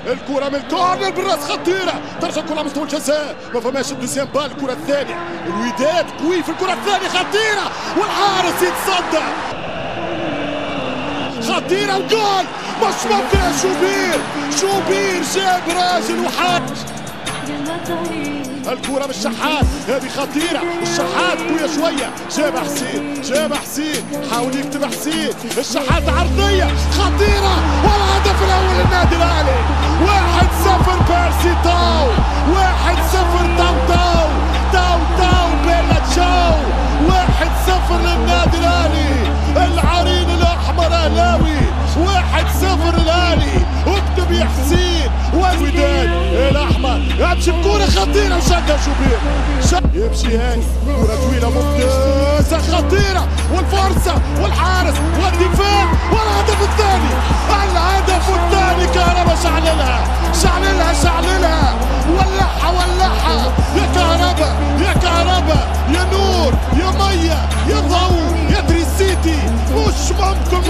الكرة من الكورنر بالراس خطيرة، ترجع الكرة على مستوى الجزاء، ما فماش الدوسيام بال. الكرة الثانية الوداد قوي في الكرة الثانية خطيرة، والحارس يتصدى خطيرة وجول. مش ممكن يا شوبير جاب راجل وحط الكرة بالشحات، هذه خطيرة. الشحات قوية شوية، جاب حسين حاول يكتب حسين. الشحات عرضية خطيرة، والهدف الأول للنادي الأهلي. 1-0 بيرسي تاو، 1-0 تاو بيلا تشاو. 1-0 للنادي الأهلي، العرين الأحمر أهلاوي. 1-0 الأهلي، اكتب يا حسين. والوداد الأحمر يمشي بكرة خطيرة وشدها شوبير، يمشي هاني، كرة طويلة ممتازة خطيرة، والفرصة والحارس والدفاع والهدف الثاني. الهدف الثاني كهربا شعللها ولعها يا كهربا يا نور يا مية يا ضوء يا تريسيتي. مش ممكن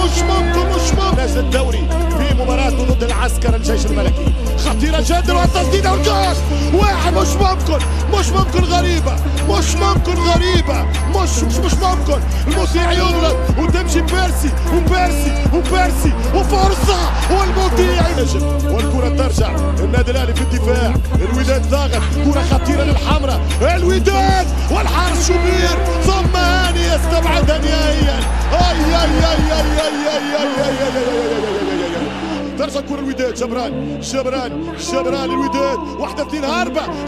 ناس الدوري في مباراته ضد العسكر الجيش الملكي خطيرة جدا، والتسديدة والجول. واحد مش ممكن غريبة، مش ممكن المطيع يغلط وتمشي وبيرسي وفرصة، والمطيع ينجم والكرة ترجع. النادي الأهلي في الدفاع، الوداد ضاغط، كرة خطيرة للحمراء، الوداد والحارس شوبير، ثم هاني يستبعدها نهائيا. ترجع كرة الوداد، جبران الوداد، 1-2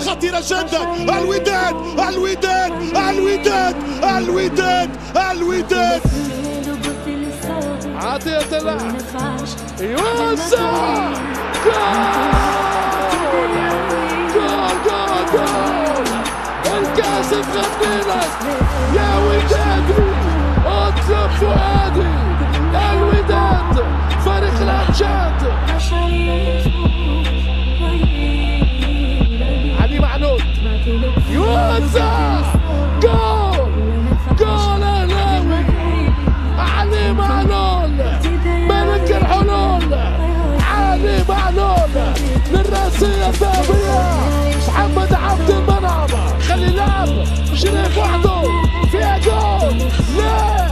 خطيرة جدا. الوداد عطية اللعب يوسع، جول الكاس تغنيلك يا ودادي، اطلب فؤادي. الوداد فريق الامجاد، علي معلول يوسع، جول اهلاوي. علي معلول ملك الحلول، علي معلول للراسية الذهبية. محمد عبد المنعم خلي لعب شريف وحده فيها جول، لا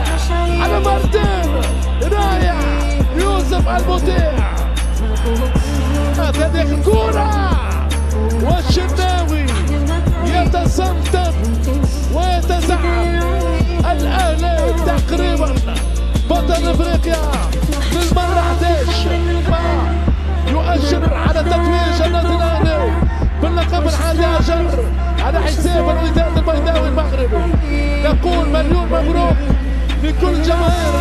على مرتين رايح يوسف المطيع. هذه الكرة والشناوي يتسلطن ويتزعم. الأهلي تقريبا بطل افريقيا للمرة 11، يؤشر على تتويج النادي الاهلي باللقب ال11 على حساب الوداد البيضاوي المغربي. نقول مليون مبروك لكل جماهير